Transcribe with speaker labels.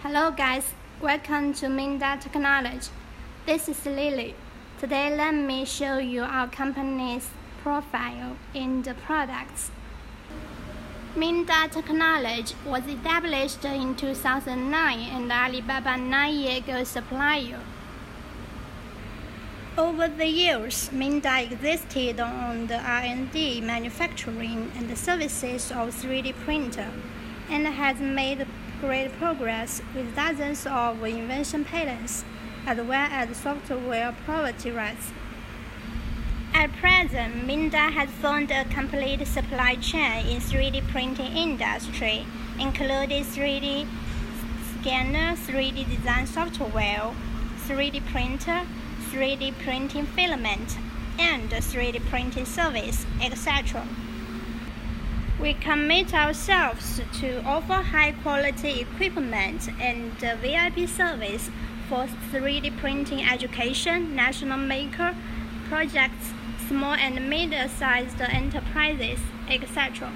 Speaker 1: Hello guys, welcome to MINGDA Technology. This is Lily. Today let me show you our company's profile in the products. MINGDA Technology was established in 2009 and Alibaba 9-year-ago supplier. Over the years, MINGDA existed on the R&D, manufacturing, and services of 3D printer, and has made great progress with dozens of invention patents, as well as software property rights. At present, MINGDA has formed a complete supply chain in 3D printing industry, including 3D scanner, 3D design software, 3D printer, 3D printing filament, and 3D printing service, etc. We commit ourselves to offer high-quality equipment and VIP service for 3D printing education, national maker projects, small and medium-sized enterprises, etc.